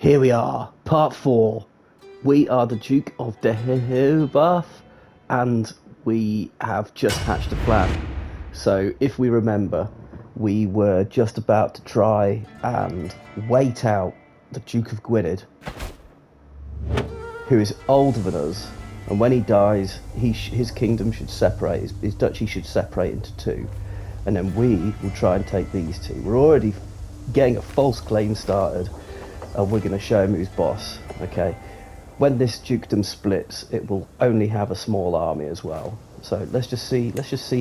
Here we are, part 4. We are the Duke of Deheubarth, and we have just hatched a plan. So, if we remember, we were just about to try and wait out the Duke of Gwynedd, who is older than us, and when he dies, his kingdom should separate, his duchy should separate into two, and then we will try and take these two. We're already getting a false claim started, and we're going to show him who's boss. Okay, when this dukedom splits, it will only have a small army as well. So let's just see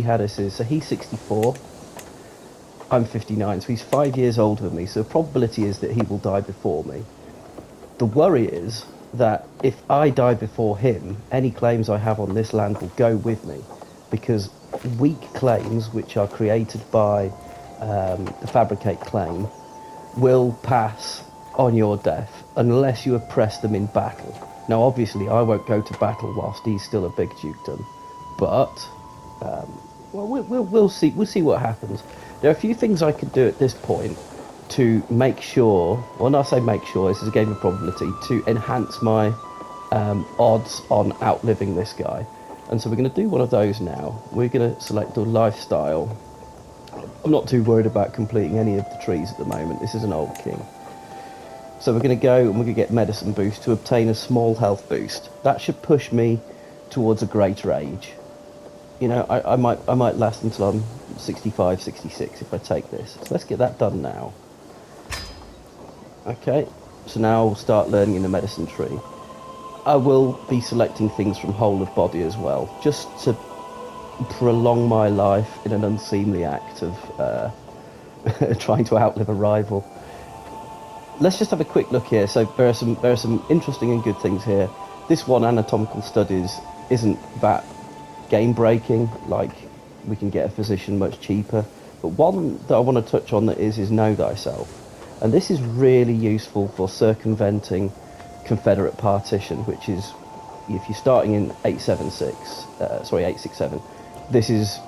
how this is. So he's 64, I'm 59, so he's 5 years older than me. So the probability is that he will die before me. The worry is that if I die before him, any claims I have on this land will go with me, because weak claims, which are created by the fabricate claim, will pass on your death unless you oppress them in battle. Now, obviously, I won't go to battle whilst he's still a big dukedom, but well, we'll see. We'll see what happens. There are a few things I could do at this point to make sure. Well, not say make sure. This is a game of probability to enhance my odds on outliving this guy. And so we're going to do one of those now. We're going to select a lifestyle. I'm not too worried about completing any of the trees at the moment. This is an old king. So we're going to go and we're going to get medicine boost to obtain a small health boost. That should push me towards a greater age. You know, I might last until I'm 65, 66 if I take this. So let's get that done now. Okay, so now we'll start learning in the medicine tree. I will be selecting things from whole of body as well, just to prolong my life in an unseemly act of trying to outlive a rival. Let's just have a quick look here. So there are some interesting and good things here. This one, anatomical studies, isn't that game breaking. Like, we can get a physician much cheaper. But one that I want to touch on that is know thyself, and this is really useful for circumventing Confederate partition, which is if you're starting in 867. This is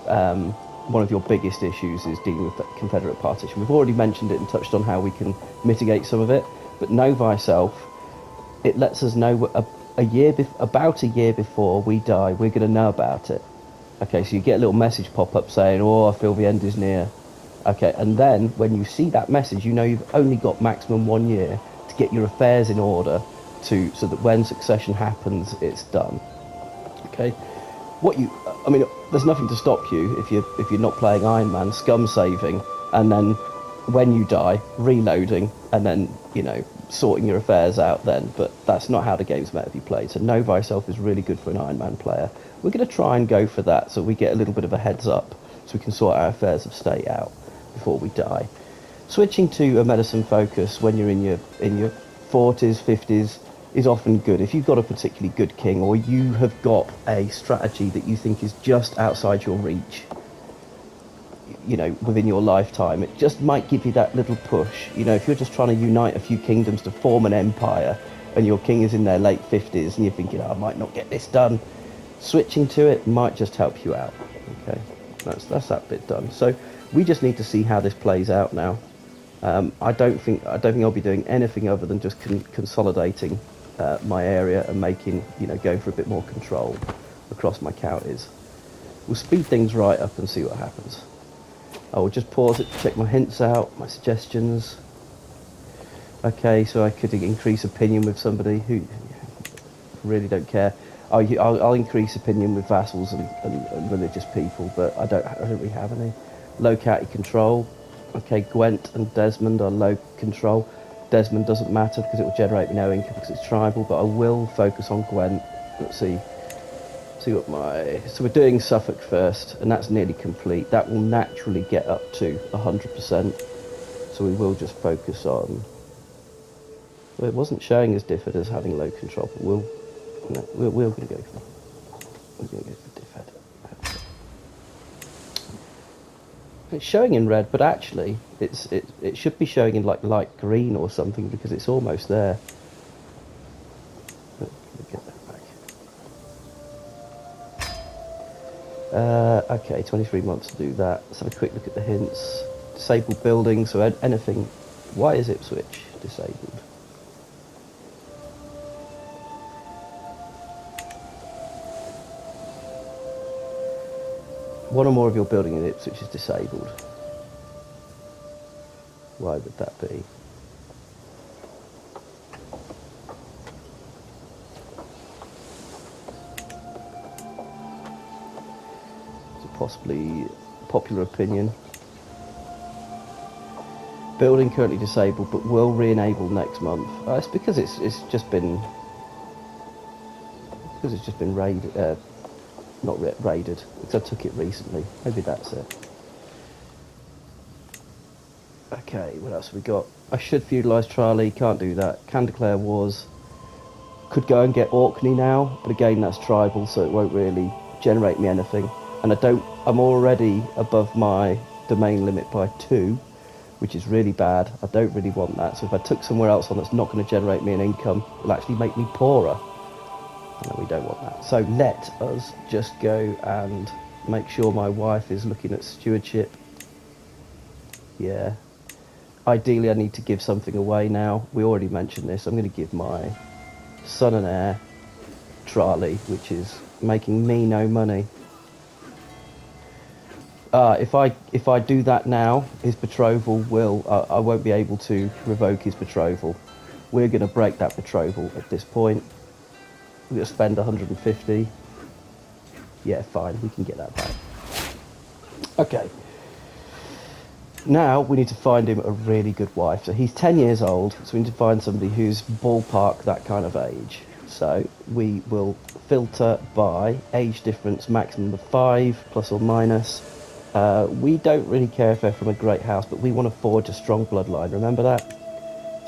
one of your biggest issues is dealing with Confederate partition. We've already mentioned it and touched on how we can mitigate some of it, but know thyself, it lets us know about a year before we die, we're going to know about it. Okay, so you get a little message pop up saying, oh, I feel the end is near. Okay, and then when you see that message, you know you've only got maximum 1 year to get your affairs in order so that when succession happens, it's done. Okay, there's nothing to stop you if you're not playing Iron Man, scum saving, and then when you die, reloading, and then sorting your affairs out then. But that's not how the game's meant to be played. So know thyself is really good for an Iron Man player. We're going to try and go for that, so we get a little bit of a heads up, so we can sort our affairs of state out before we die. Switching to a medicine focus when you're in your 40s, 50s is often good. If you've got a particularly good king, or you have got a strategy that you think is just outside your reach, within your lifetime, it just might give you that little push. If you're just trying to unite a few kingdoms to form an empire, and your king is in their late 50s, and you're thinking, I might not get this done, switching to it might just help you out. Okay, that's that bit done. So we just need to see how this plays out now. I don't think I'll be doing anything other than just consolidating my area and going for a bit more control across my counties. We'll speed things right up and see what happens. I will just pause it to check my hints out, my suggestions. Okay, so I could increase opinion with somebody who really don't care. I'll increase opinion with vassals and religious people, but I don't really have any. Low county control. Okay, Gwent and Desmond are low control. Desmond doesn't matter because it will generate me no income because it's tribal, but I will focus on Gwent. Let's see what so we're doing Suffolk first, and that's nearly complete. That will naturally get up to 100%, so we will just focus on, well, it wasn't showing as Difford as having low control, but we're going to go for Difford. It's showing in red, but actually it should be showing in like light green or something, because it's almost there. Let me get that back. Okay, 23 months to do that. Let's have a quick look at the hints. Disabled buildings, so anything. Why is Ipswich disabled? one or more of your building units which is disabled. Why would that be? So possibly popular opinion. Building currently disabled, but will re-enable next month. It's because it's just been raided. Not raided, because I took it recently. Maybe that's it. Okay, what else have we got? I should feudalise Trali, can't do that. Can declare wars. Could go and get Orkney now, but again that's tribal, so it won't really generate me anything. And I'm already above my domain limit by 2, which is really bad. I don't really want that. So if I took somewhere else on that's not going to generate me an income, it'll actually make me poorer. No, we don't want that. So let us just go and make sure my wife is looking at stewardship. Yeah. Ideally, I need to give something away now. We already mentioned this. I'm going to give my son and heir Trali, which is making me no money. If I do that now, his betrothal will... I won't be able to revoke his betrothal. We're going to break that betrothal at this point. We're going to spend 150. Yeah, fine. We can get that back. Okay. Now we need to find him a really good wife. So he's 10 years old, so we need to find somebody who's ballpark that kind of age. So we will filter by age difference, maximum of 5, plus or minus. We don't really care if they're from a great house, but we want to forge a strong bloodline. Remember that?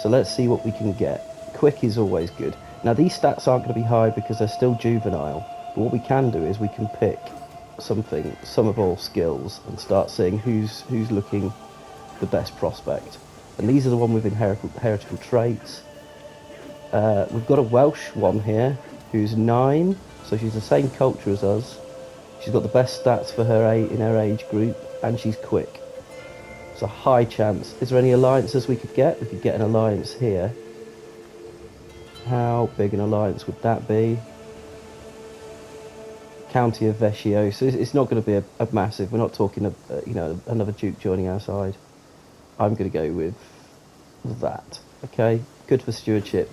So let's see what we can get. Quick is always good. Now these stats aren't going to be high because they're still juvenile. But what we can do is we can pick some of all skills and start seeing who's looking the best prospect. And these are the one with heritable traits. We've got a Welsh one here who's 9, so she's the same culture as us. She's got the best stats for her in her age group, and she's quick. It's a high chance. Is there any alliances we could get? We could get an alliance here. How big an alliance would that be? County of Vescio. So it's not going to be a massive. We're not talking another duke joining our side. I'm going to go with that. Okay, good for stewardship.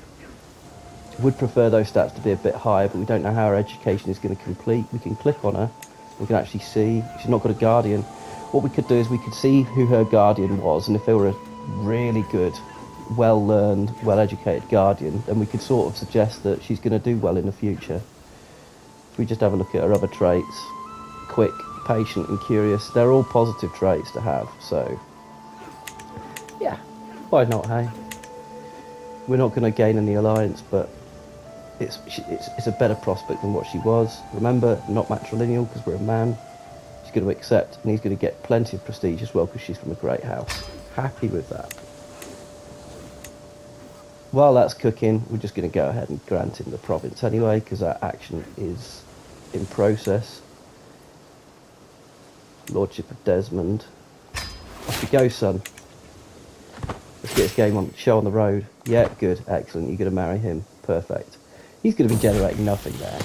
Would prefer those stats to be a bit higher, but we don't know how her education is going to complete. We can click on her. We can actually see she's not got a guardian. What we could do is we could see who her guardian was, and if they were a really good, well-learned, well-educated guardian, then we could sort of suggest that she's going to do well in the future. If we just have a look at her other traits, quick, patient, and curious, they're all positive traits to have. So, yeah, why not, hey? We're not going to gain any alliance, but it's a better prospect than what she was. Remember, not matrilineal because we're a man. She's going to accept, and he's going to get plenty of prestige as well because she's from a great house. Happy with that. While that's cooking, we're just going to go ahead and grant him the province anyway because that action is in process. Lordship of Desmond. Off you go, son. Let's get this game on, show on the road. Yeah, good, excellent. You're going to marry him. Perfect. He's going to be generating nothing there.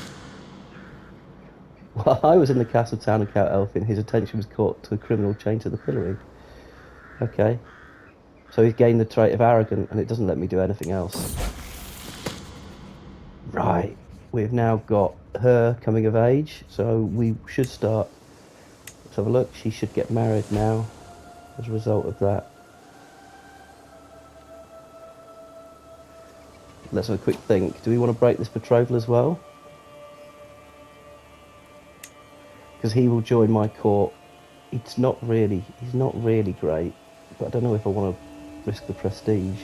While I was in the castle town of Count Elfin, his attention was caught to a criminal chained to the pillory. Okay. So he's gained the trait of arrogant, and it doesn't let me do anything else. Right. We've now got her coming of age, so we should start. Let's have a look. She should get married now as a result of that. Let's have a quick think. Do we want to break this betrothal as well? Because he will join my court. He's not really great, but I don't know if I want to risk the prestige.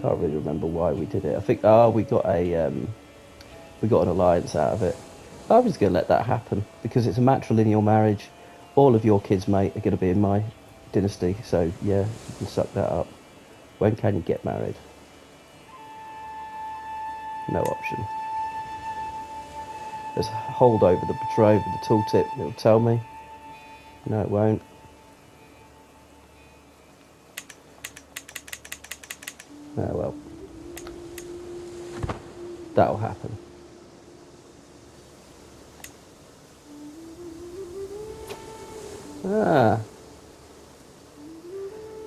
Can't really remember why we did it. I think we got an alliance out of it. I'm just going to let that happen because it's a matrilineal marriage. All of your kids, mate, are going to be in my dynasty. So yeah, you can suck that up. When can you get married? No option. Let's hold over the betrothal with the tooltip. It'll tell me. No, it won't. Oh well. That'll happen. Ah,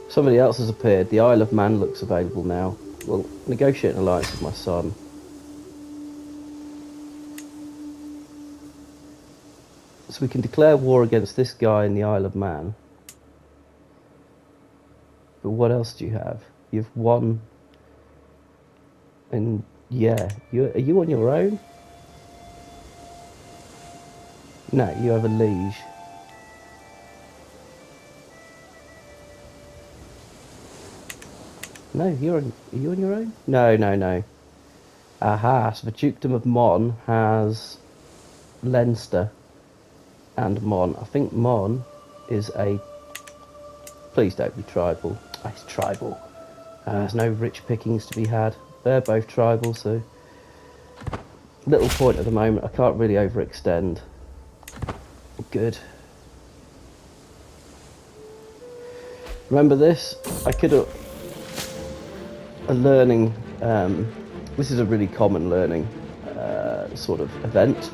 somebody else has appeared. The Isle of Man looks available now. We'll negotiate an alliance with my son. So we can declare war against this guy in the Isle of Man. But what else do you have? You've won. And yeah, are you on your own? No, you have a liege. No, are you on your own? No, no, no. Aha, so the Dukedom of Mon has Leinster and Mon. I think Mon is a... Please don't be tribal. Oh, it's tribal. There's no rich pickings to be had. They're both tribal, so... Little point at the moment. I can't really overextend. Good. Remember this? I could have... A learning... this is a really common learning sort of event.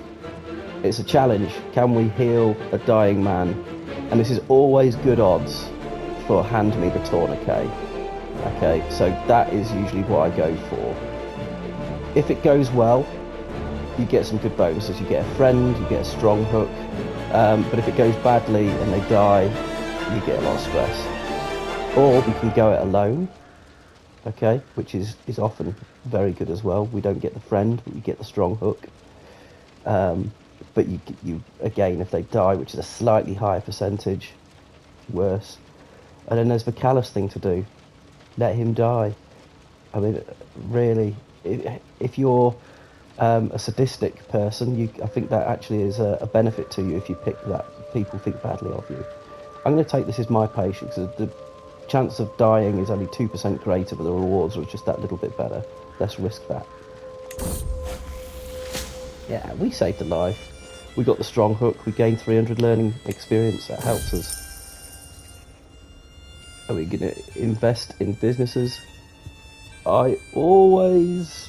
It's a challenge. Can we heal a dying man? And this is always good odds for hand me the tourniquet. Okay, so that is usually what I go for. If it goes well, you get some good bonuses. You get a friend, you get a strong hook. But if it goes badly and they die, you get a lot of stress. Or we can go it alone, okay, which is often very good as well. We don't get the friend, but we get the strong hook. But you again, if they die, which is a slightly higher percentage, worse. And then there's the callous thing to do. Let him die. I mean, really, if you're a sadistic person, I think that actually is a benefit to you if you pick that people think badly of you. I'm going to take this as my patience. The chance of dying is only 2% greater, but the rewards are just that little bit better. Let's risk that. Yeah, we saved a life. We got the strong hook. We gained 300 learning experience. That helps us. Are we going to invest in businesses? I always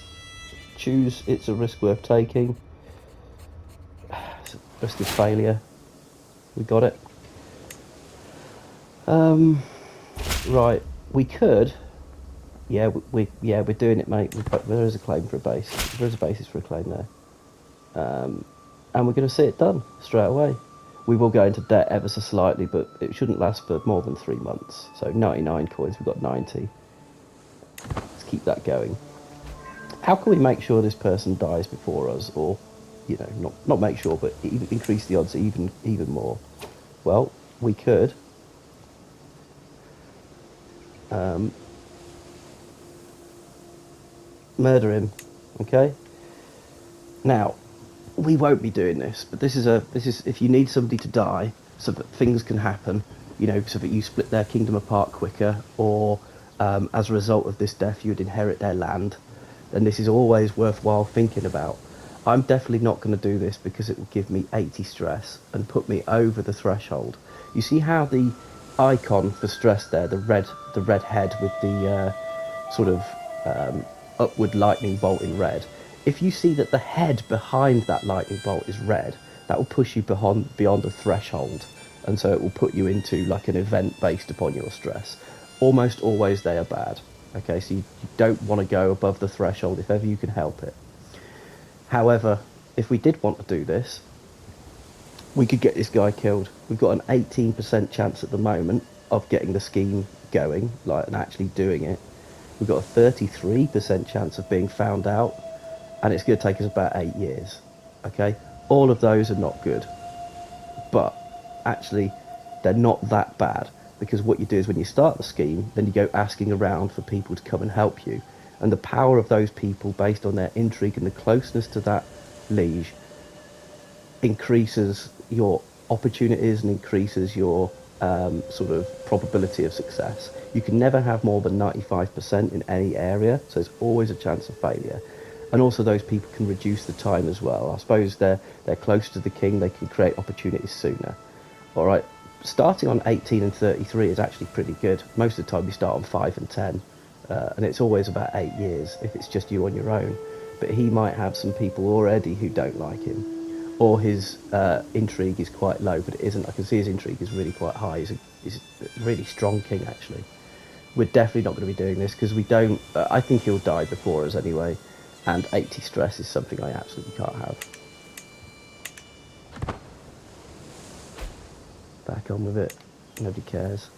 choose it's a risk worth taking. Risk of failure. We got it. Right. We could. Yeah, we're doing it, mate. There is a claim for a base. There is a basis for a claim there. And we're going to see it done straight away. We will go into debt ever so slightly, but it shouldn't last for more than 3 months. So 99 coins, we've got 90. Let's keep that going. How can we make sure this person dies before us, or, you know, not make sure, but even increase the odds even more? Well, we could. Murder him, okay? Now, we won't be doing this, but this is if you need somebody to die so that things can happen, you know, so that you split their kingdom apart quicker, or as a result of this death you'd inherit their land, then this is always worthwhile thinking about. I'm definitely not going to do this because it will give me 80 stress and put me over the threshold. You see how the icon for stress there, the red head with the sort of upward lightning bolt in red. If you see that the head behind that lightning bolt is red, that will push you beyond a threshold, and so it will put you into like an event based upon your stress. Almost always they are bad. Okay, so you don't want to go above the threshold if ever you can help it. However, if we did want to do this, we could get this guy killed. We've got an 18% chance at the moment of getting the scheme going, like, and actually doing it. We've got a 33% chance of being found out, and it's going to take us about 8 years. Okay, all of those are not good, but actually they're not that bad, because what you do is when you start the scheme, then you go asking around for people to come and help you, and the power of those people based on their intrigue and the closeness to that liege increases your opportunities and increases your sort of probability of success. You can never have more than 95% in any area, so there's always a chance of failure. And also those people can reduce the time as well. I suppose they're close to the king, they can create opportunities sooner. All right, starting on 18 and 33 is actually pretty good. Most of the time we start on 5 and 10, and it's always about 8 years if it's just you on your own. But he might have some people already who don't like him. or his intrigue is quite low, but it isn't. I can see his intrigue is really quite high. He's a really strong king, actually. We're definitely not going to be doing this because we don't. I think he'll die before us anyway, and 80 stress is something I absolutely can't have. Back on with it. Nobody cares.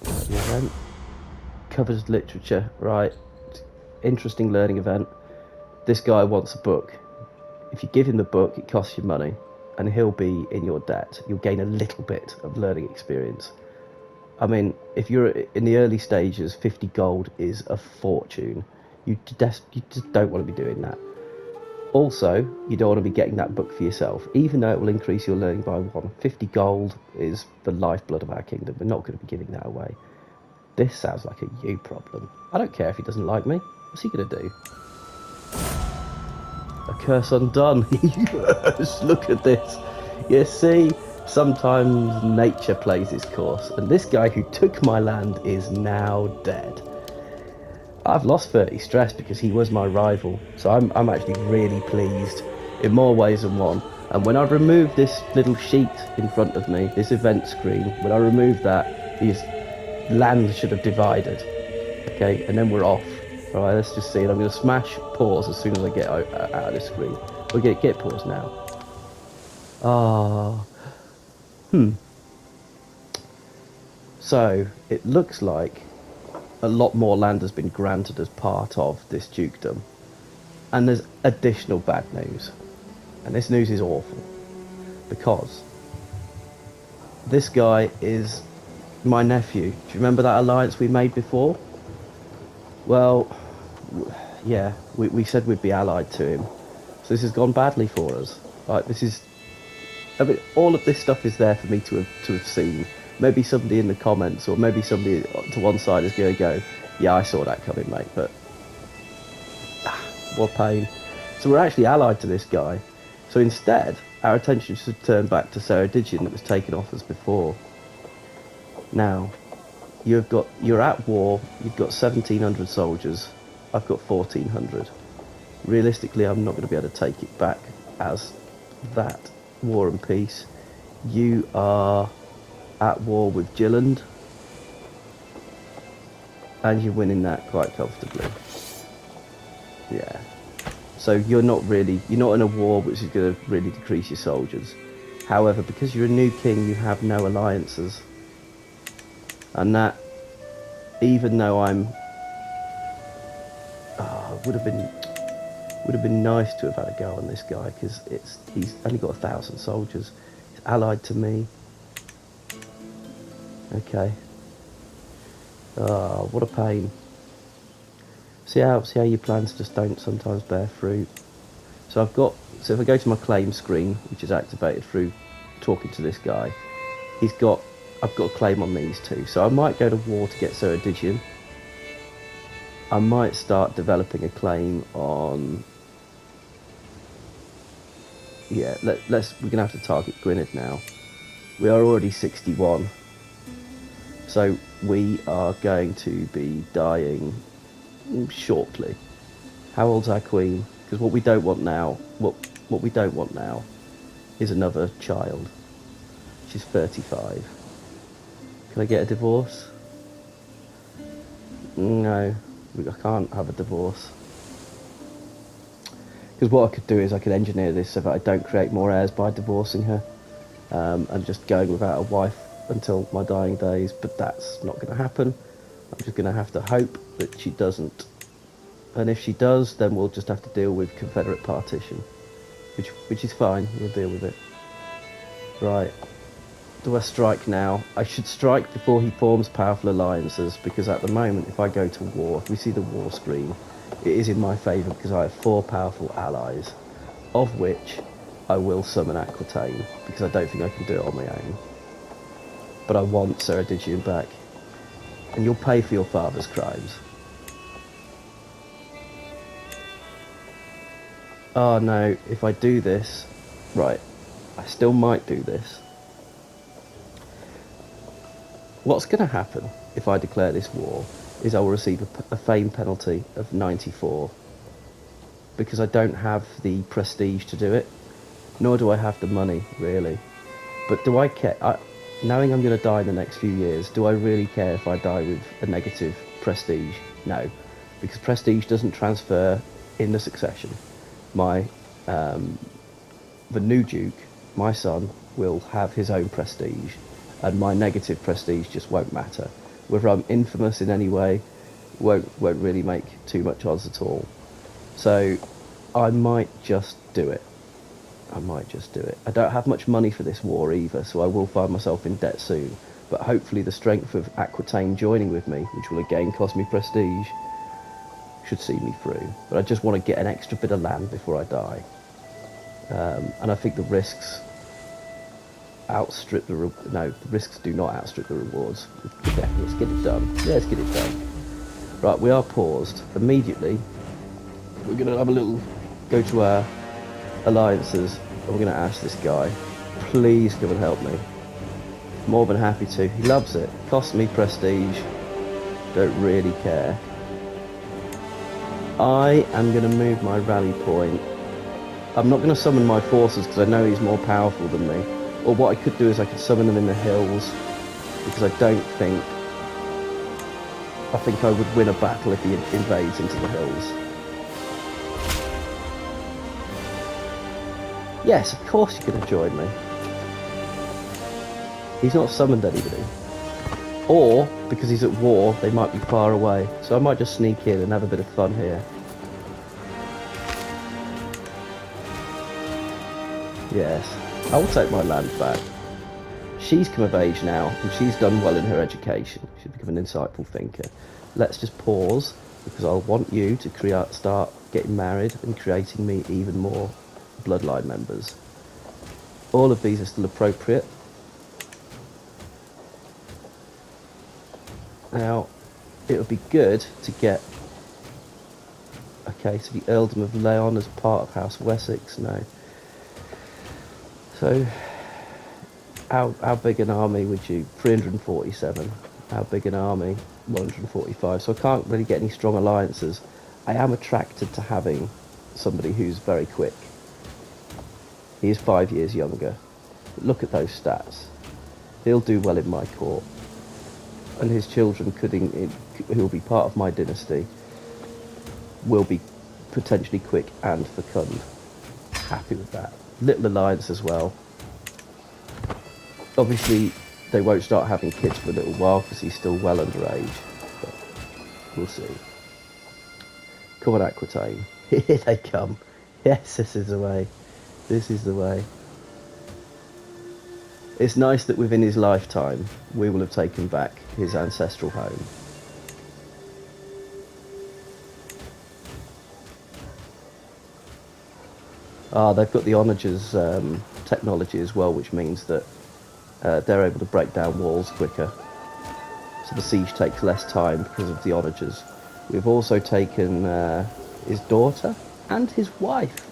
Right, the event covers literature, right? Interesting learning event. This guy wants a book. If you give him the book, it costs you money, and he'll be in your debt. You'll gain a little bit of learning experience. I mean, if you're in the early stages, 50 gold is a fortune. You just don't want to be doing that. Also, you don't want to be getting that book for yourself, even though it will increase your learning by 1. 50 gold is the lifeblood of our kingdom. We're not going to be giving that away. This sounds like a you problem. I don't care if he doesn't like me. What's he going to do? A curse undone. Yes, look at this. You see, sometimes nature plays its course, and this guy who took my land is now dead. I've lost 30 stress because he was my rival, so I'm actually really pleased in more ways than one. And when I remove this little sheet in front of me, this event screen, when I remove that, these lands should have divided. Okay, and then we're off. All right, let's just see. And I'm going to smash pause as soon as I get out of the screen. We'll get pause now. Ah, so it looks like a lot more land has been granted as part of this dukedom. And there's additional bad news. And this news is awful. Because this guy is my nephew. Do you remember that alliance we made before? Well, yeah, we said we'd be allied to him. So this has gone badly for us. Like, this is... I mean, all of this stuff is there for me to have seen. Maybe somebody in the comments, or maybe somebody to one side is going to go, yeah, I saw that coming, mate, but what pain. So we're actually allied to this guy. So instead, our attention should turn back to Ceredigion that was taken off us before. Now, you're at war, you've got 1,700 soldiers, I've got 1,400. Realistically, I'm not going to be able to take it back as that. War and peace. You are at war with Gilland, and you're winning that quite comfortably. Yeah. So you're not in a war which is going to really decrease your soldiers. However, because you're a new king, you have no alliances, and that, even though would have been nice to have had a go on this guy, because he's only got 1,000 soldiers. He's allied to me. Okay. Oh, what a pain. See how your plans just don't sometimes bear fruit. So if I go to my claim screen, which is activated through talking to this guy, I've got a claim on these two. So I might go to war to get Ceredigion. I might start developing a claim on... Yeah, we're gonna have to target Gwynedd now. We are already 61. So we are going to be dying shortly. How old's our queen? Because what we don't want now is another child. She's 35. Can I get a divorce? No, I can't have a divorce. Because what I could do is I could engineer this so that I don't create more heirs by divorcing her, and just going without a wife until my dying days, but that's not going to happen. I'm just going to have to hope that she doesn't. And if she does, then we'll just have to deal with Confederate partition, which is fine. We'll deal with it. Right. Do I strike now? I should strike before he forms powerful alliances, because at the moment, if I go to war, if we see the war screen, it is in my favour because I have 4 powerful allies, of which I will summon Aquitaine, because I don't think I can do it on my own. But I want Ceredigion back. And you'll pay for your father's crimes. Oh no, if I do this... Right, I still might do this. What's going to happen if I declare this war is I will receive a fame penalty of 94. because I don't have the prestige to do it, nor do I have the money, really. But do I care? Knowing I'm going to die in the next few years, do I really care if I die with a negative prestige? No, because prestige doesn't transfer in the succession. My the new Duke, my son, will have his own prestige, and my negative prestige just won't matter. Whether I'm infamous in any way won't really make too much odds at all. So I might just do it. I might just do it. I don't have much money for this war either, so I will find myself in debt soon. But hopefully the strength of Aquitaine joining with me, which will again cost me prestige, should see me through. But I just want to get an extra bit of land before I die. And I think the risks outstrip the no, the risks do not outstrip the rewards. Yeah, let's get it done. Yeah, let's get it done. Right, we are paused. Immediately, we're going to have a little go to our alliances, and we're going to ask this guy, please come and help me. More than happy to. He loves it. Costs me prestige. Don't really care. I am going to move my rally point. I'm not going to summon my forces because I know he's more powerful than me. Or what I could do is I could summon them in the hills, because I think I would win a battle if he invades into the hills. Yes, of course you could have joined me. He's not summoned anybody. Or, because he's at war, they might be far away. So I might just sneak in and have a bit of fun here. Yes, I will take my land back. She's come of age now, and she's done well in her education. She's become an insightful thinker. Let's just pause, because I'll want you to start getting married and creating me even more bloodline members. All of these are still appropriate. Now, it would be good to get... Okay, so the Earldom of Leon as part of House Wessex, no. So, how big an army would you... 347. How big an army? 145. So I can't really get any strong alliances. I am attracted to having somebody who's very quick. He is 5 years younger. But look at those stats. He'll do well in my court. And his children, who will be part of my dynasty, will be potentially quick and fecund. Happy with that. Little alliance as well. Obviously, they won't start having kids for a little while because he's still well underage. But we'll see. Come on, Aquitaine. Here they come. Yes, this is the way. This is the way. It's nice that within his lifetime, we will have taken back his ancestral home. They've got the onagers technology as well, which means that they're able to break down walls quicker. So the siege takes less time because of the onagers. We've also taken his daughter and his wife.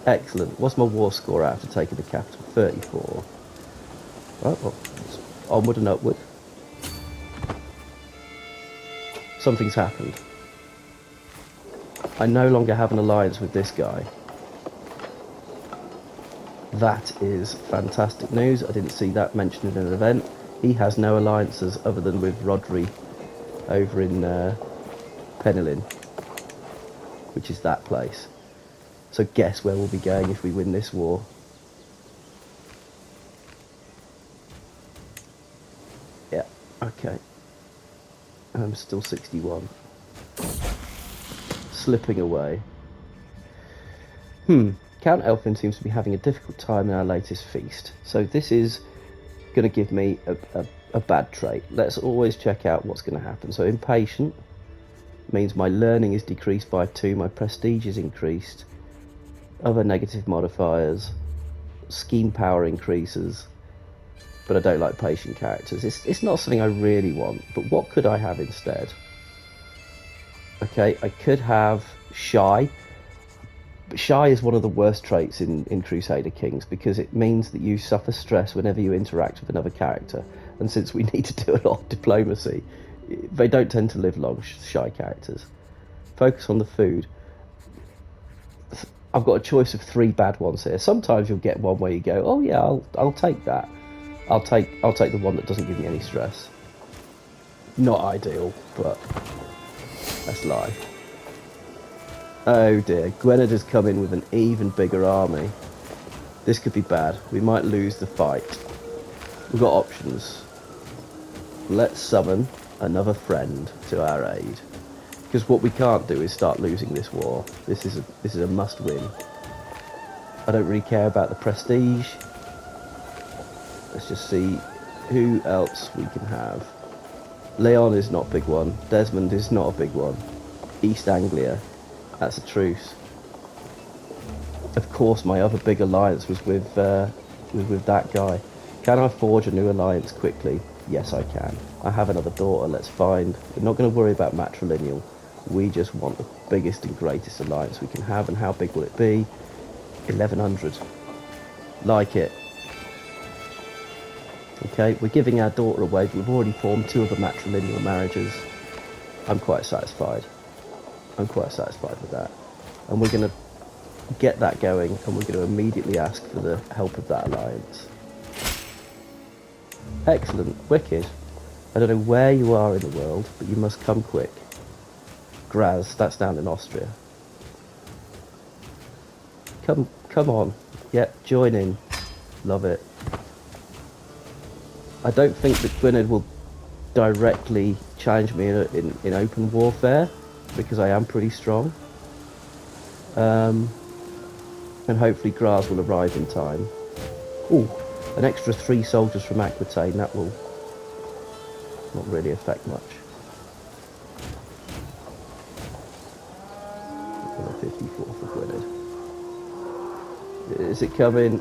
Excellent. What's my war score after taking the capital? 34. Right, well, onward and upward. Something's happened. I no longer have an alliance with this guy. That is fantastic news. I didn't see that mentioned in an event. He has no alliances other than with Rodri over in Penelin, which is that place. So guess where we'll be going if we win this war. Yeah, okay. I'm still 61. Slipping away. Count Elfin seems to be having a difficult time in our latest feast. So this is going to give me a bad trait. Let's always check out what's going to happen. So impatient means my learning is decreased by 2, my prestige is increased. Other negative modifiers, scheme power increases, but I don't like patient characters. It's not something I really want, but what could I have instead? Okay, I could have shy, but shy is one of the worst traits in Crusader Kings because it means that you suffer stress whenever you interact with another character, and since we need to do a lot of diplomacy, they don't tend to live long, shy characters. Focus on the food. I've got a choice of 3 bad ones here. Sometimes you'll get one where you go, oh yeah, I'll take that. I'll take the one that doesn't give me any stress. Not ideal, but that's life. Oh dear, Gwynedd has come in with an even bigger army. This could be bad. We might lose the fight. We've got options. Let's summon another friend to our aid. Because what we can't do is start losing this war. This is a must win. I don't really care about the prestige. Let's just see who else we can have. Leon is not a big one. Desmond is not a big one. East Anglia, that's a truce. Of course, my other big alliance was with that guy. Can I forge a new alliance quickly? Yes, I can. I have another daughter. Let's find. We're not going to worry about matrilineal. We just want the biggest and greatest alliance we can have. And how big will it be? 1100. Like it. Okay, we're giving our daughter away, but we've already formed 2 other matrilineal marriages. I'm quite satisfied. I'm quite satisfied with that. And we're going to get that going, and we're going to immediately ask for the help of that alliance. Excellent. Wicked. I don't know where you are in the world, but you must come quick. Graz, that's down in Austria. Come on. Yep, join in. Love it. I don't think that Gwynedd will directly challenge me in open warfare, because I am pretty strong. And hopefully Graz will arrive in time. Ooh, an extra 3 soldiers from Aquitaine, that will not really affect much. 54 for Gwynedd. Is it coming?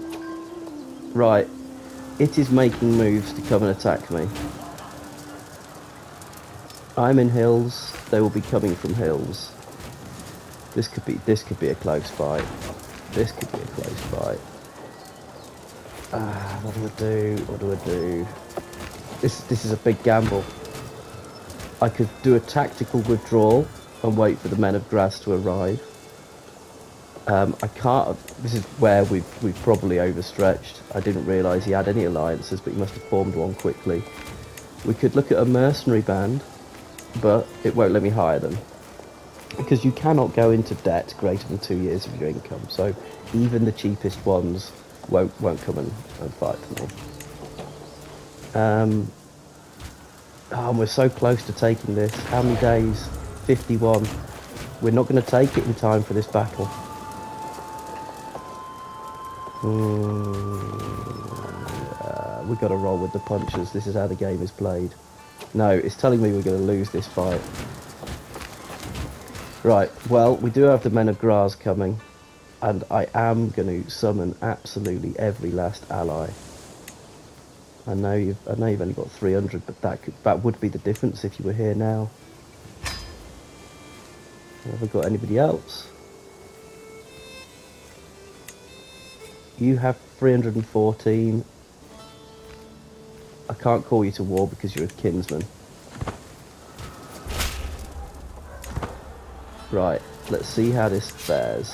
Right. It is making moves to come and attack me. I'm in hills. They will be coming from hills. This could be a close fight. This could be a close fight. What do I do? What do I do? This is a big gamble. I could do a tactical withdrawal and wait for the men of Graz to arrive. I can't. This is where we've probably overstretched. I didn't realise he had any alliances, but he must have formed one quickly. We could look at a mercenary band, but it won't let me hire them because you cannot go into debt greater than 2 years of your income. So even the cheapest ones won't come and fight for me. Oh, we're so close to taking this. How many days? 51. We're not going to take it in time for this battle. We've got to roll with the punches. This is how the game is played. No, it's telling me we're going to lose this fight. Right, well, we do have the men of Graz coming, and I am going to summon absolutely every last ally. I know you've only got 300, but that would be the difference if you were here now. Have I got anybody else? You have 314. I can't call you to war because you're a kinsman. Right, let's see how this fares.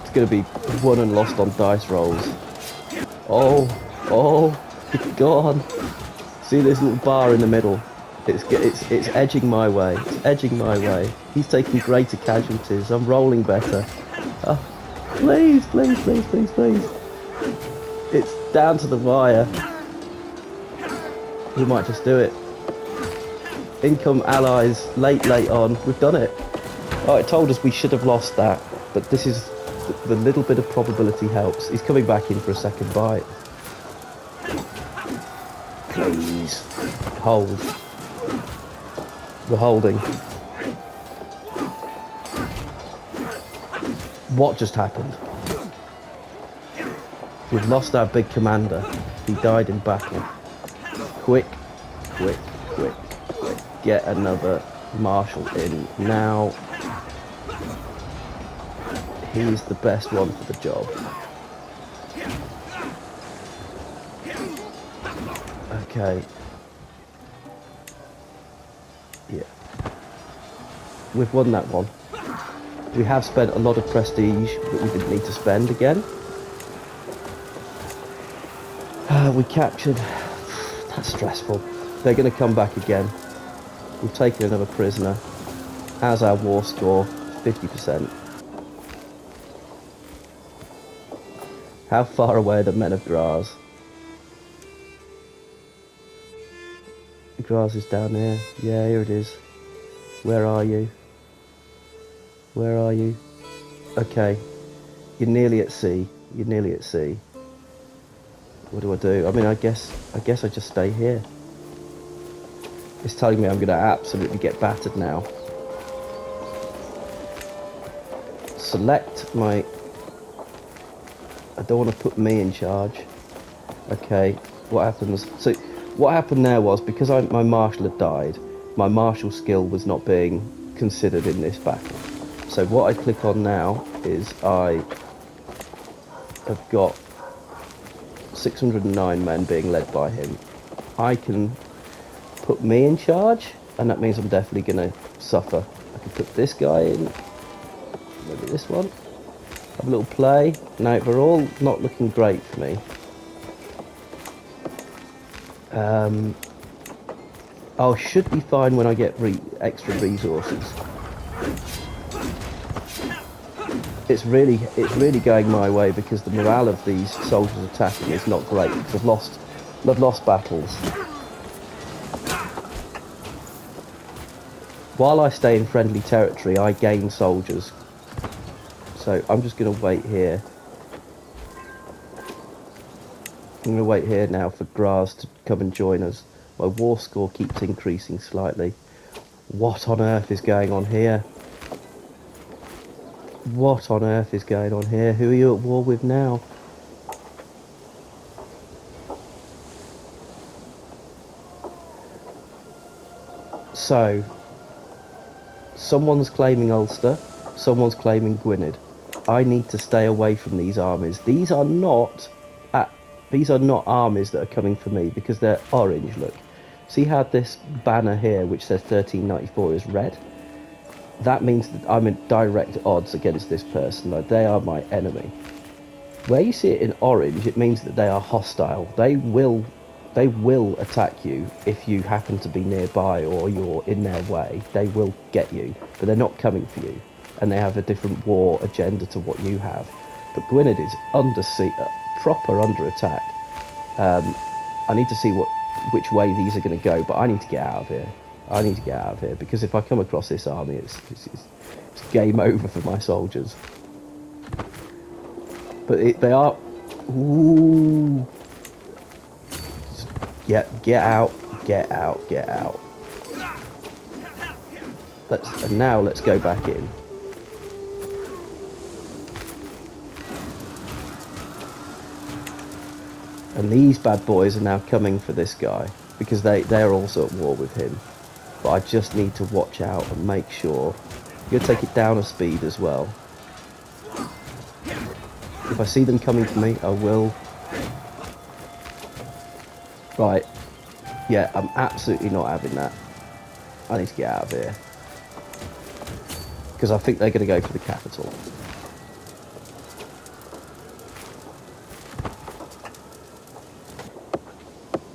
It's going to be won and lost on dice rolls. Oh, it's gone. See this little bar in the middle? It's edging my way. It's edging my way. He's taking greater casualties. I'm rolling better. Oh, please. It's down to the wire. We might just do it. Income allies, late on. We've done it. Oh, it told us we should have lost that, but this is the little bit of probability helps. He's coming back in for a second bite. Please hold. We're holding. What just happened? We've lost our big commander. He died in battle. Quick. Get another marshal in now. He's the best one for the job. Okay. Yeah. We've won that one. We have spent a lot of prestige that we didn't need to spend again. We captured... That's stressful. They're going to come back again. We've taken another prisoner. How's our war score? 50%. How far away are the men of Graz? Graz is down there. Yeah, here it is. Where are you? Where are you? Okay. You're nearly at sea. You're nearly at sea. What do I do? I mean, I guess I just stay here. It's telling me I'm going to absolutely get battered now. Select my... I don't want to put me in charge. Okay, what happens? So, what happened there was, because my marshal had died, my martial skill was not being considered in this battle. So what I click on now is I have got 609 men being led by him. I can put me in charge, and that means I'm definitely going to suffer. I can put this guy in, maybe this one, have a little play. No, they're all not looking great for me. I should be fine when I get extra resources. It's really going my way because the morale of these soldiers attacking is not great because I've lost battles. While I stay in friendly territory, I gain soldiers. So I'm just going to wait here. I'm going to wait here now for Graz to come and join us. My war score keeps increasing slightly. What on earth is going on here? What on earth is going on here? Who are you at war with now? So, someone's claiming Ulster, someone's claiming Gwynedd. I need to stay away from these armies. These are not armies that are coming for me because they're orange, look. See how this banner here, which says 1394, is red? That means that I'm in direct odds against this person. Like, they are my enemy. Where you see it in orange, it means that they are hostile. They will attack you if you happen to be nearby or you're in their way. They will get you, but they're not coming for you. And they have a different war agenda to what you have. But Gwynedd is proper under attack. I need to see which way these are going to go, but I need to get out of here. I need to get out of here because if I come across this army, it's game over for my soldiers. But they are... Ooh. Get out, get out, get out. And now let's go back in. And these bad boys are now coming for this guy because they're also at war with him. But I just need to watch out and make sure. You're going to take it down a speed as well. If I see them coming for me, I will. Right. Yeah, I'm absolutely not having that. I need to get out of here. Because I think they're going to go for the capital.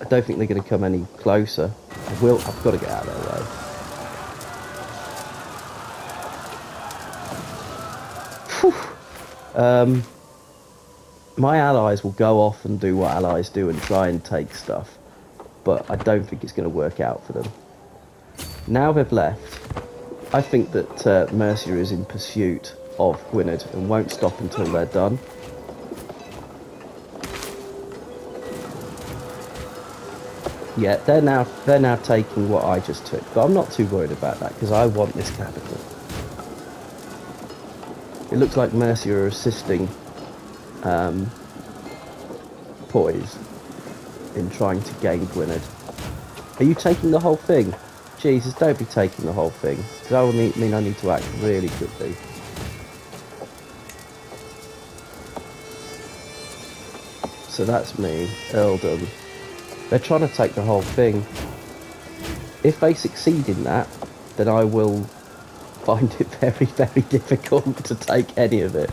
I don't think they're going to come any closer. I've got to get out of their way. My allies will go off and do what allies do and try and take stuff. But I don't think it's going to work out for them. Now they've left, I think that Mercia is in pursuit of Gwynedd and won't stop until they're done. Yeah, they're now taking what I just took, but I'm not too worried about that because I want this capital. It looks like Mercia are assisting Poise in trying to gain Gwynedd. Are you taking the whole thing? Jesus, don't be taking the whole thing, because that will mean I need to act really quickly. So that's me, Earldom. They're trying to take the whole thing. If they succeed in that, then I will find it very, very difficult to take any of it.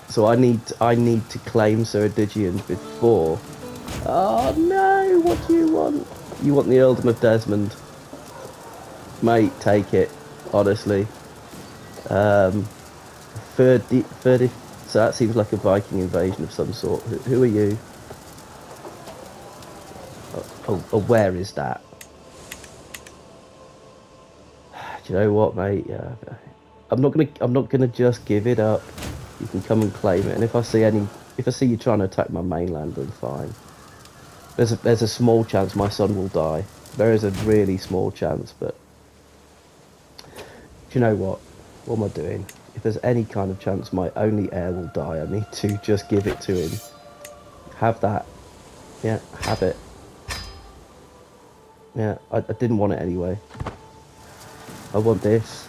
So I need to claim Ceredigion before. Oh no! What do you want? You want the Earldom of Desmond, mate? Take it, honestly. 30. So that seems like a Viking invasion of some sort. Who are you? Oh, where is that? Do you know what, mate? Yeah, I'm not gonna just give it up. You can come and claim it. And if I see you trying to attack my mainland, then fine. There's a small chance my son will die. There is a really small chance, but do you know what? What am I doing? If there's any kind of chance my only heir will die, I need to just give it to him. Have that. Yeah, have it. Yeah, I didn't want it anyway. I want this.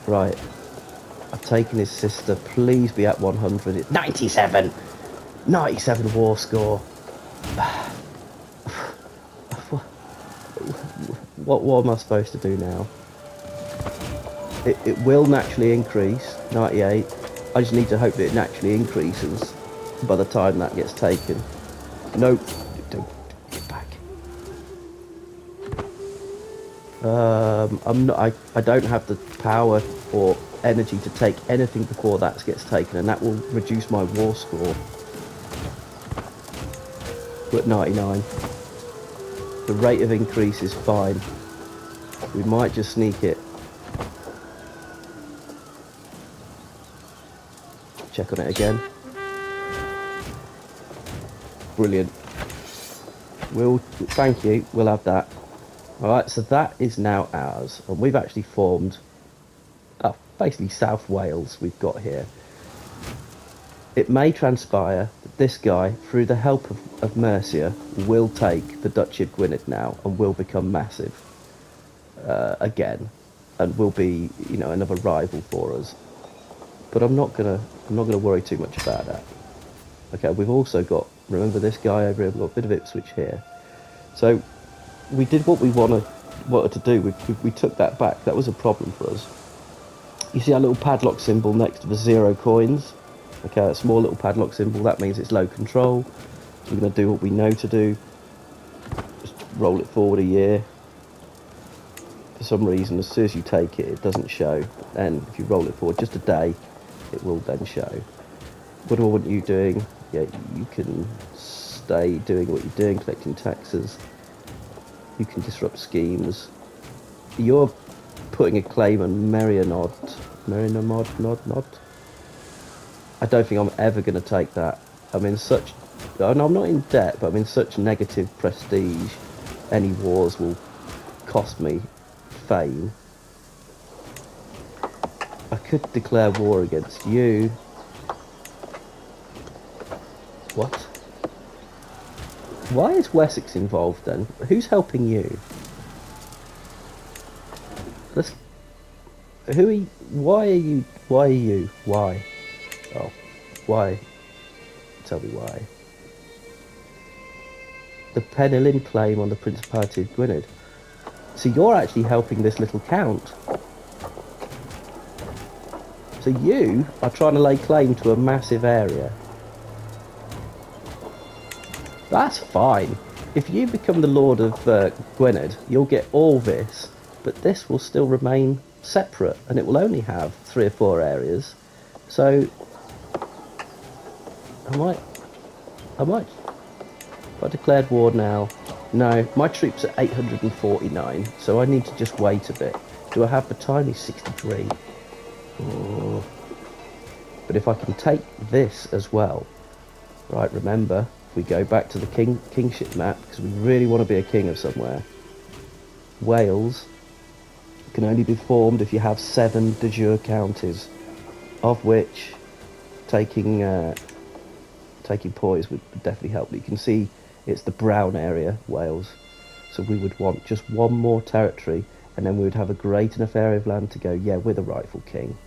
Right. I've taken his sister. Please be at 100. It's 97! 97 war score. What am I supposed to do now? It will naturally increase. 98. I just need to hope that it naturally increases by the time that gets taken. Nope. Don't get back. I'm not. I don't have the power or energy to take anything before that gets taken, and that will reduce my war score. We're at 99. The rate of increase is fine. We might just sneak it. Check on it again. Brilliant. Thank you. We'll have that. All right. So that is now ours, and we've actually formed. Basically South Wales. We've got here. It may transpire that this guy, through the help of Mercia, will take the Duchy of Gwynedd now and will become massive again, and will be, another rival for us. But I'm not gonna worry too much about that. Okay, we've also got, remember this guy over here. We've got a bit of Ipswich here. So we did what we wanted to do. We took that back. That was a problem for us. You see our little padlock symbol next to the 0 coins? Okay, a small little padlock symbol, that means it's low control. So we're going to do what we know to do. Just roll it forward a year. For some reason, as soon as you take it, it doesn't show. Then if you roll it forward just a day, it will then show. What do I want you doing? Yeah, you can stay doing what you're doing, collecting taxes. You can disrupt schemes. You're putting a claim on Merionod. Nod. I don't think I'm ever going to take that. I'm in such... I'm not in debt, but I'm in such negative prestige. Any wars will cost me fame. I could declare war against you. What? Why is Wessex involved then? Who's helping you? Why are you? Why? Oh, why? Tell me why. The Penelin claim on the Principality of Gwynedd. So you're actually helping this little count. So you are trying to lay claim to a massive area. That's fine. If you become the Lord of Gwynedd, you'll get all this, but this will still remain separate, and it will only have 3 or 4 areas. So I might. If I declared war now, no, my troops are 849, so I need to just wait a bit. Do I have the time? He's 63. Oh. But if I can take this as well, right? Remember, if we go back to the kingship map, because we really want to be a king of somewhere. Wales can only be formed if you have 7 de jure counties, of which taking poise would definitely help. But you can see it's the brown area, Wales. So we would want just 1 more territory, and then we would have a great enough area of land to go, yeah, we're the rightful king.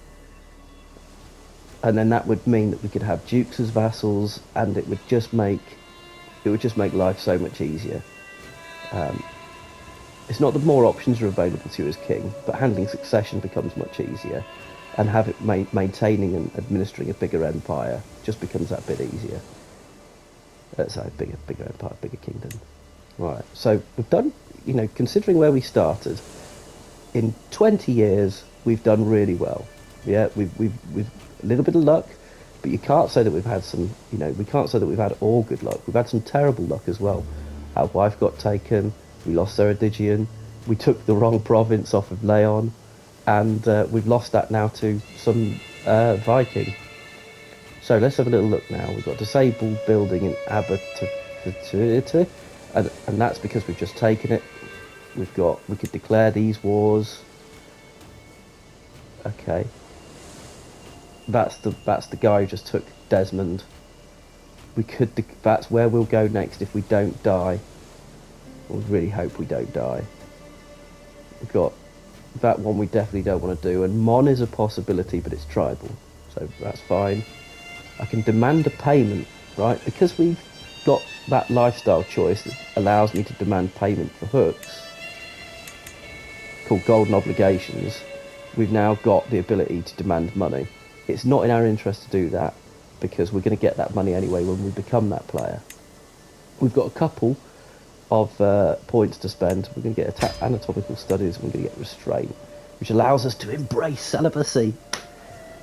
And then that would mean that we could have dukes as vassals, and it would just make life so much easier. It's not that more options are available to you as king, but handling succession becomes much easier, and maintaining and administering a bigger empire just becomes that bit easier. Sorry, bigger empire, bigger kingdom. Right, so we've done, considering where we started, in 20 years we've done really well. Yeah, we've a little bit of luck, but you can't say that we've had some, we can't say that we've had all good luck. We've had some terrible luck as well. Our wife got taken, we lost Ceredigion, we took the wrong province off of Leon, and we've lost that now to some Viking. So let's have a little look now. We've got disabled building in Abertavita, and that's because we've just taken it. We could declare these wars. Okay. That's the guy who just took Desmond. That's where we'll go next if we don't die. We really hope we don't die. We've got that one we definitely don't want to do, and Mon is a possibility, but it's tribal, so that's fine. I can demand a payment, right? Because we've got that lifestyle choice that allows me to demand payment for hooks, called golden obligations. We've now got the ability to demand money. It's not in our interest to do that, because we're going to get that money anyway when we become that player. We've got a couple of points to spend. We're going to get anatomical studies, and we're going to get restraint, which allows us to embrace celibacy,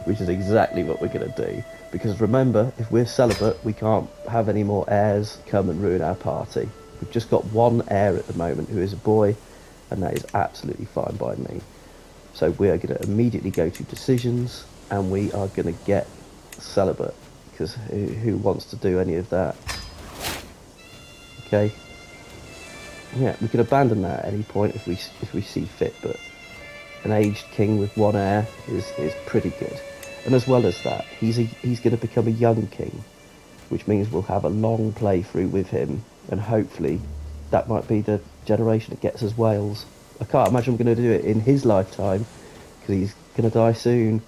which is exactly what we're going to do. Because remember, if we're celibate, we can't have any more heirs come and ruin our party. We've just got one heir at the moment, who is a boy, and that is absolutely fine by me. So we are going to immediately go to decisions, and we are going to get celibate, because who wants to do any of that? Okay. Yeah, we can abandon that at any point if we see fit, but an aged king with one heir is pretty good. And as well as that, he's going to become a young king, which means we'll have a long playthrough with him, and hopefully that might be the generation that gets us Wales. I can't imagine I'm going to do it in his lifetime, because he's going to die soon,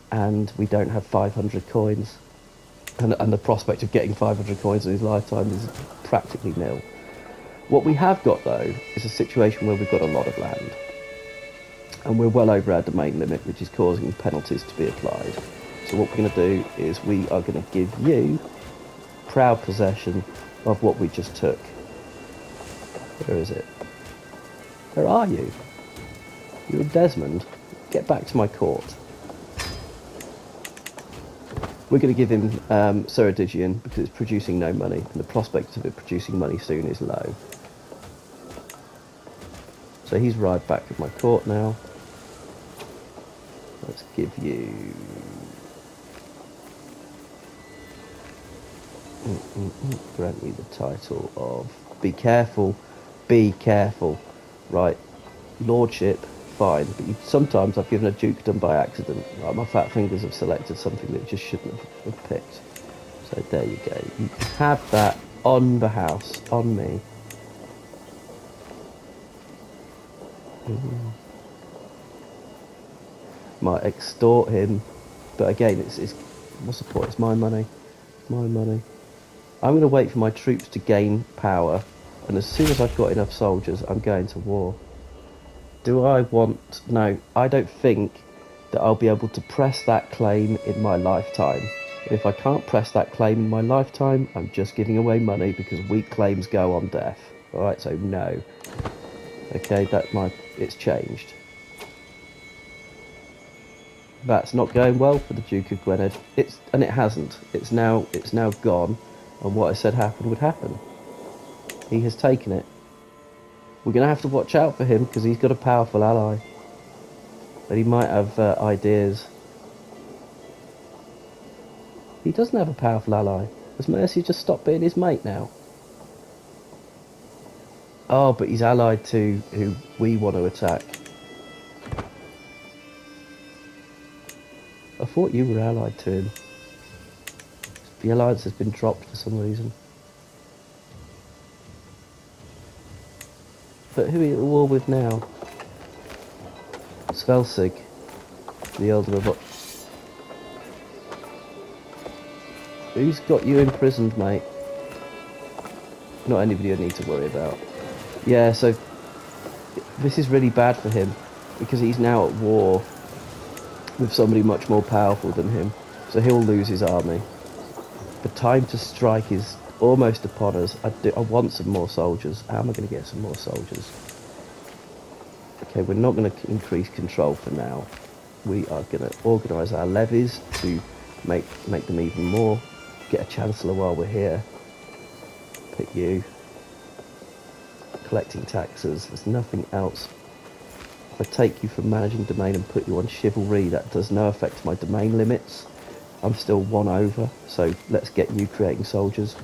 and we don't have 500 coins, and the prospect of getting 500 coins in his lifetime is practically nil. What we have got, though, is a situation where we've got a lot of land, and we're well over our domain limit, which is causing penalties to be applied. So what we're going to do is we are going to give you proud possession of what we just took. Where is it? Where are you? You're in Desmond. Get back to my court. We're going to give him Ceredigion because it's producing no money, and the prospect of it producing money soon is low. So he's arrived back at my court now. Let's give you... grant you the title of... Be careful. Be careful. Right. Lordship, fine. But sometimes I've given a dukedom by accident. Right, my fat fingers have selected something that just shouldn't have picked. So there you go. You can have that on the house, on me. Might extort him, but again, it's what's the point? It's my money. My money. I'm going to wait for my troops to gain power, and as soon as I've got enough soldiers, I'm going to war. Do I want... No, I don't think that I'll be able to press that claim in my lifetime. If I can't press that claim in my lifetime, I'm just giving away money, because weak claims go on death. Alright, so no. Okay, it's changed. That's not going well for the Duke of Gwynedd. It hasn't. It's now gone, and what I said happened would happen. He has taken it. We're going to have to watch out for him, because he's got a powerful ally. But he might have ideas. He doesn't have a powerful ally. Has Mercy just stopped being his mate now? Oh, but he's allied to who we want to attack. I thought you were allied to him. The alliance has been dropped for some reason. But who are you at war with now? Svelsig, the elder of... Who's got you imprisoned, mate? Not anybody I need to worry about. Yeah, so This is really bad for him because he's now at war with somebody much more powerful than him. So he'll lose his army. The time to strike is almost upon us. I want some more soldiers. How am I going to get some more soldiers? Okay, we're not going to increase control for now. We are going to organise our levies to make them even more. Get a chancellor while we're here. Pick you. Collecting taxes. There's nothing else. If I take you from managing domain and put you on chivalry, that does no effect to my domain limits. I'm still 1 over, so let's get you creating soldiers.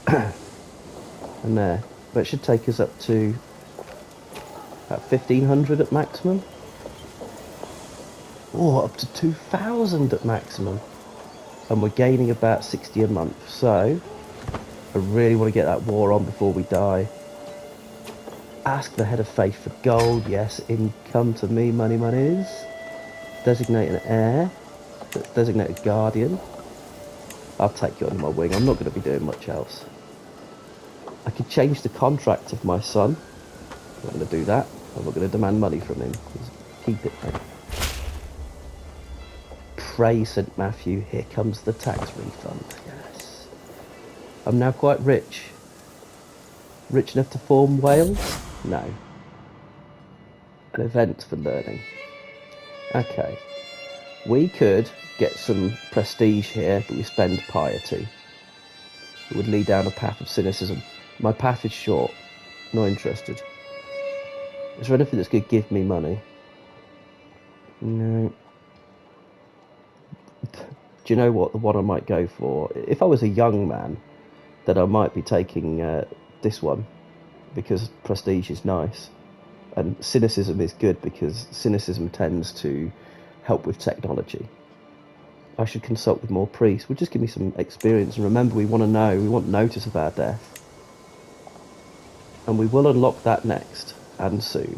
And there. But it should take us up to about 1,500 at maximum. Or up to 2,000 at maximum. And we're gaining about 60 a month. So, I really want to get that war on before we die. Ask the head of faith for gold. Yes, income to me, money is. Designate an heir. Designate a guardian. I'll take you under my wing. I'm not going to be doing much else. I could change the contract of my son. I'm not going to do that. I'm not going to demand money from him. Just keep it, mate. Pray St. Matthew, here comes the tax refund. Yes. I'm now quite rich. Rich enough to form Wales? No. An event for learning. Okay. We could get some prestige here, but we spend piety. It would lead down a path of cynicism. My path is short. Not interested. Is there anything that's going to give me money? No. Do you know what? The one I might go for, if I was a young man, then I might be taking this one, because prestige is nice. And cynicism is good, because cynicism tends to help with technology. I should consult with more priests. Would just give me some experience. And remember, we want to know, we want notice of our death. And we will unlock that next, and soon.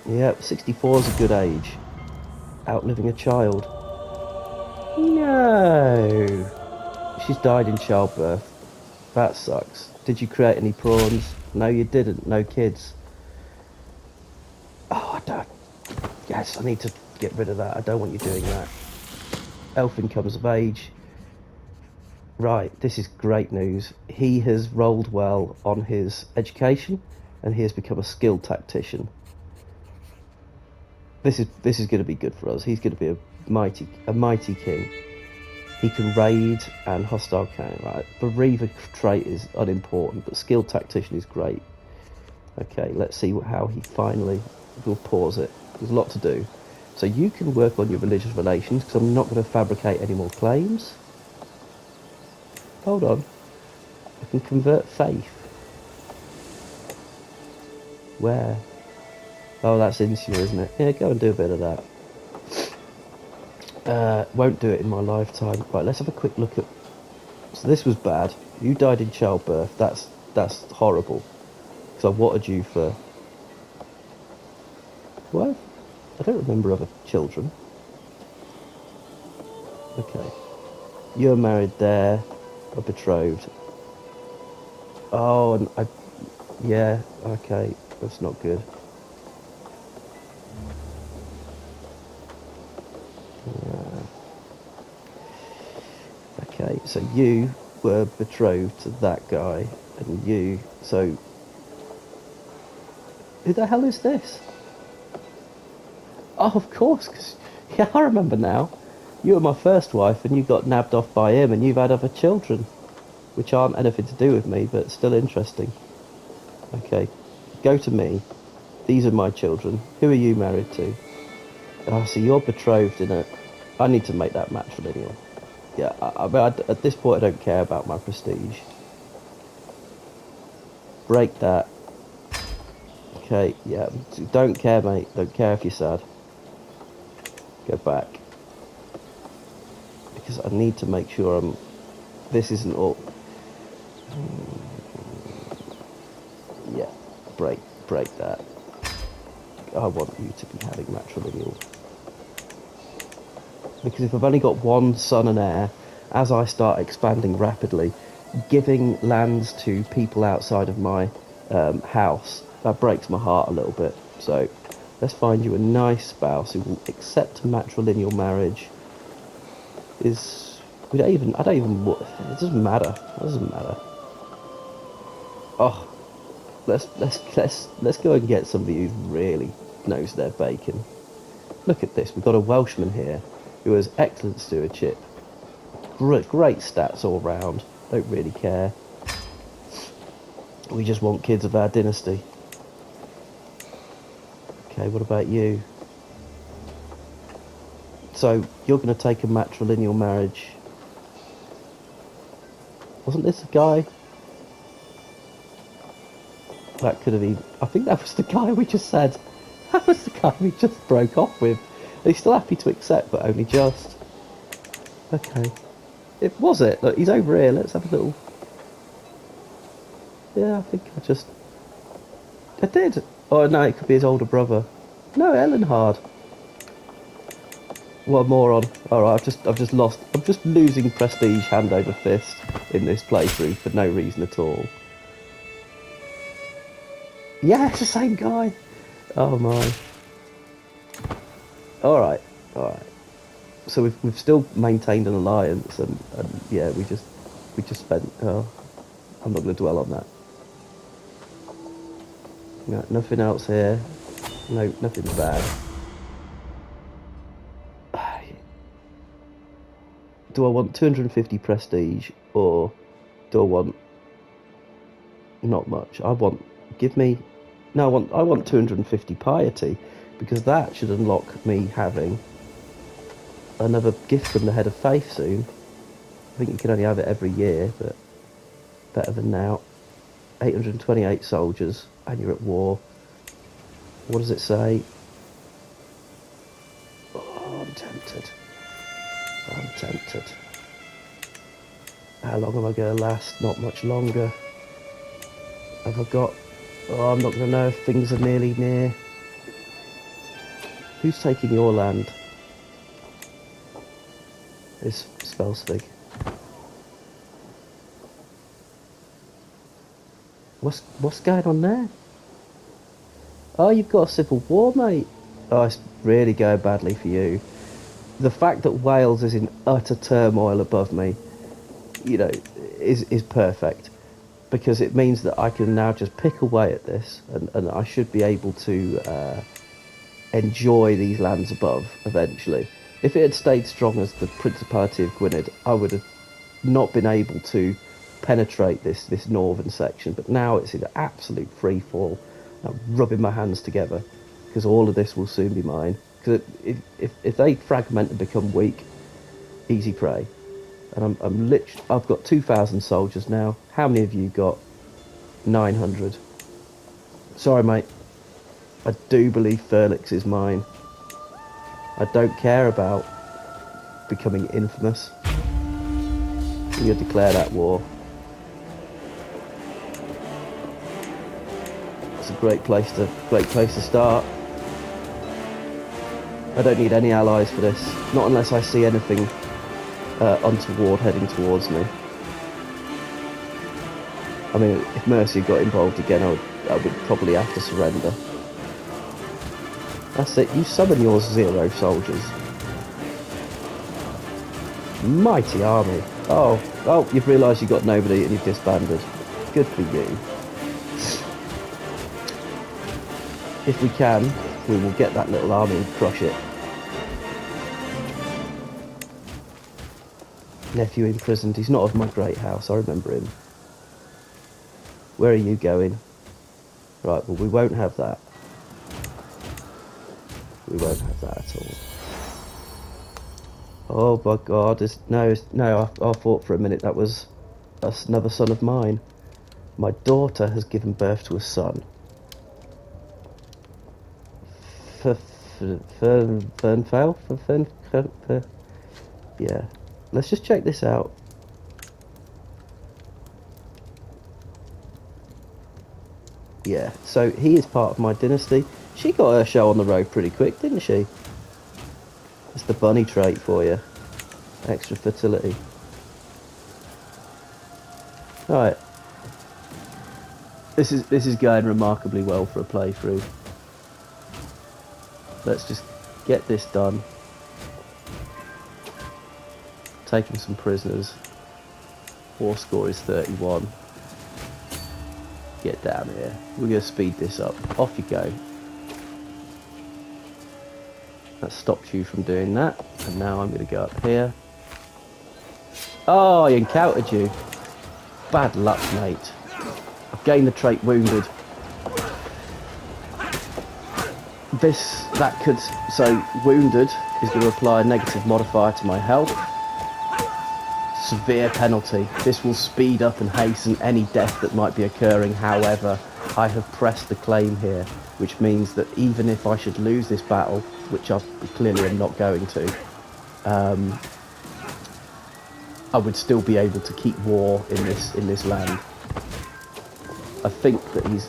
Yep, 64 is a good age. Outliving a child. No! She's died in childbirth. That sucks. Did you create any prawns? No, you didn't. No kids. Oh, I don't... Yes, I need to get rid of that. I don't want you doing that. Elfin comes of age. Right, this is great news. He has rolled well on his education, and he has become a skilled tactician. This is going to be good for us. He's going to be a mighty king. He can raid and hostile counter. Right, the Reaver trait is unimportant, but skilled tactician is great. Okay, let's see how he finally will pause it. There's a lot to do. So you can work on your religious relations, because I'm not going to fabricate any more claims. Hold on. I can convert faith. Where? Oh, that's insular, isn't it? Yeah, go and do a bit of that. Won't do it in my lifetime. Right, let's have a quick look at... So this was bad. You died in childbirth. That's horrible. Because I wanted you for... What? I don't remember other children. Okay. You're married there. Or betrothed. Oh, and I... Yeah, okay. That's not good. Okay, so you were betrothed to that guy, and you... So... Who the hell is this? Oh, of course, because... Yeah, I remember now. You were my first wife, and you got nabbed off by him, and you've had other children. Which aren't anything to do with me, but still interesting. Okay, go to me. These are my children. Who are you married to? Oh, so you're betrothed in it. I need to make that matrilineal. Yeah, at this point I don't care about my prestige. Break that. Okay, yeah. Don't care, mate. Don't care if you're sad. Go back. Because I need to make sure I'm... This isn't all... Yeah, break that. I want you to be having matrilineal. Because if I've only got one son and heir, as I start expanding rapidly, giving lands to people outside of my house. That breaks my heart a little bit. So let's find you a nice spouse who will accept a matrilineal marriage. I don't even, it doesn't matter. It doesn't matter. Oh, let's go and get somebody who really knows their bacon. Look at this. We've got a Welshman here who has excellent stewardship. Great stats all round. Don't really care. We just want kids of our dynasty. Okay, what about you? So, you're going to take a matrilineal marriage. Wasn't this a guy? That could have been... I think that was the guy we just said. That was the guy we just broke off with. He's still happy to accept, but only just. Okay. It was it. Look, he's over here. Let's have a little... Yeah, I think I did. Oh, no, it could be his older brother. No, Ellenhard. What a moron. Alright, I've just lost... I'm just losing prestige hand over fist in this playthrough for no reason at all. Yeah, it's the same guy. Oh, my. Alright. So we've still maintained an alliance, and yeah, we just spent... Oh, I'm not going to dwell on that. No, nothing else here. No, nothing's bad. Do I want 250 prestige, or do I want not much? No, I want 250 piety, because that should unlock me having another gift from the head of faith soon. I think you can only have it every year, but better than now. 828 soldiers, and you're at war. What does it say? Oh, I'm tempted. How long am I going to last? Not much longer. Have I got... Oh, I'm not going to know if things are nearly near. Who's taking your land? It's Spelsvig. What's going on there? Oh, you've got a civil war, mate. Oh, it's really going badly for you. The fact that Wales is in utter turmoil above me, you know, is perfect, because it means that I can now just pick away at this, and I should be able to enjoy these lands above eventually. If it had stayed strong as the Principality of Gwynedd, I would have not been able to penetrate this northern section, but now it's in absolute free fall. I'm rubbing my hands together, because all of this will soon be mine. Because if they fragment and become weak, easy prey. And I've got 2,000 soldiers now. How many of you got? 900. Sorry, mate. I do believe Felix is mine. I don't care about becoming infamous. You declare that war. It's a great place to start. I don't need any allies for this, not unless I see anything untoward heading towards me. I mean, if Mercia got involved again, I would probably have to surrender. That's it, you summon your 0 soldiers. Mighty army. Oh, you've realised you've got nobody and you've disbanded. Good for you. If we can, we will get that little army and crush it. Nephew imprisoned. He's not of my great house. I remember him. Where are you going? Right, well, we won't have that. We won't have that at all. Oh my God! No. I thought for a minute that was another son of mine. My daughter has given birth to a son. Fernfail? Yeah. Let's just check this out. Yeah, so he is part of my dynasty. She got her show on the road pretty quick, didn't she? It's the bunny trait for you. Extra fertility. Right. This is going remarkably well for a playthrough. Let's just get this done. Taking some prisoners. War score is 31. Get down here. We're going to speed this up. Off you go. That stopped you from doing that. And now I'm going to go up here. Oh, I encountered you. Bad luck, mate. I've gained the trait wounded. So wounded is going to apply a negative modifier to my health. Severe penalty. This will speed up and hasten any death that might be occurring. However, I have pressed the claim here, which means that even if I should lose this battle, which I clearly am not going to, I would still be able to keep war in this land. I think that he's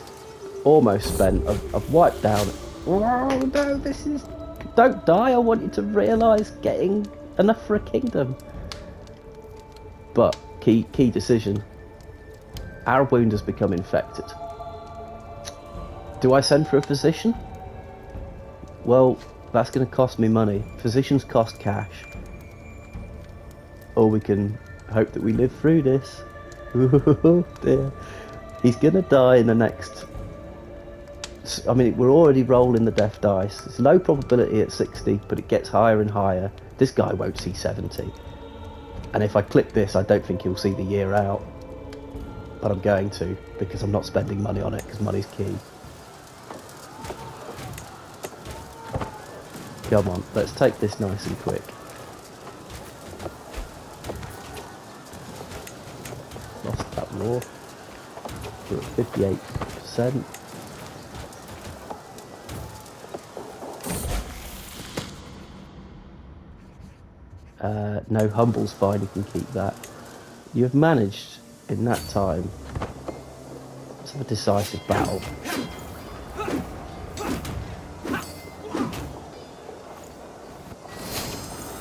almost spent. I've wiped down. Oh no, this is... Don't die, I want you to realise getting enough for a kingdom. But, key decision. Our wound has become infected. Do I send for a physician? Well, that's going to cost me money. Physicians cost cash. Or we can hope that we live through this. Oh dear. He's going to die in the next... I mean, we're already rolling the death dice. It's low probability at 60, but it gets higher and higher. This guy won't see 70. And if I click this, I don't think he'll see the year out. But I'm going to, because I'm not spending money on it, because money's key. Come on, let's take this nice and quick. Lost that war. We're at 58%. No, humble's fine, you can keep that. You have managed, in that time, to have a decisive battle.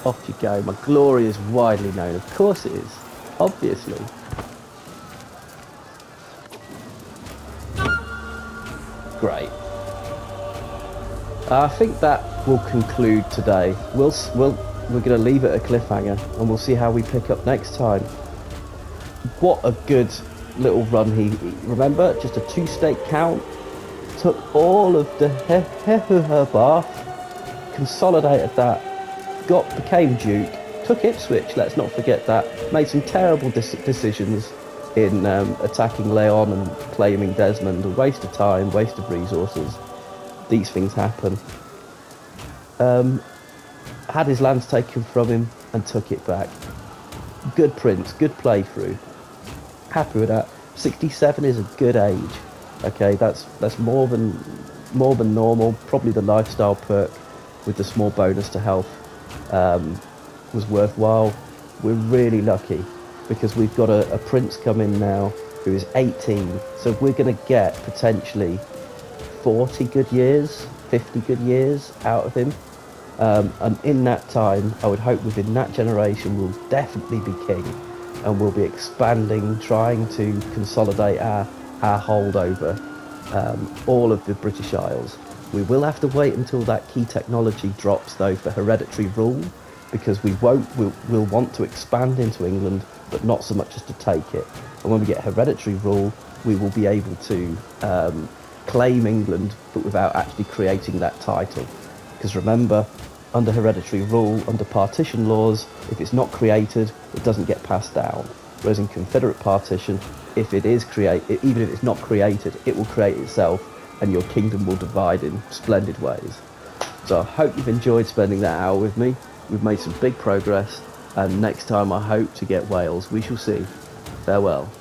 Off you go. My glory is widely known. Of course it is. Obviously. Great. I think that will conclude today. We're going to leave it a cliffhanger, and we'll see how we pick up next time. What a good little run remember, just a 2-state count, took all of the bath, consolidated that, became Duke, took Ipswich, let's not forget that, made some terrible decisions in attacking Leon and claiming Desmond, a waste of time, waste of resources. These things happen. Had his lands taken from him and took it back. Good prince, good playthrough. Happy with that. 67 is a good age. Okay, that's more than normal. Probably the lifestyle perk with the small bonus to health was worthwhile. We're really lucky because we've got a prince coming now who is 18. So we're going to get potentially 40 good years, 50 good years out of him. And in that time, I would hope within that generation we'll definitely be king, and we'll be expanding, trying to consolidate our hold over all of the British Isles. We will have to wait until that key technology drops though for hereditary rule, because we'll want to expand into England, but not so much as to take it. And when we get hereditary rule, we will be able to claim England, but without actually creating that title. Because remember, under hereditary rule, under partition laws, if it's not created, it doesn't get passed down. Whereas in Confederate partition, if it is created, even if it's not created, it will create itself, and your kingdom will divide in splendid ways. So I hope you've enjoyed spending that hour with me. We've made some big progress, and next time I hope to get Wales. We shall see. Farewell.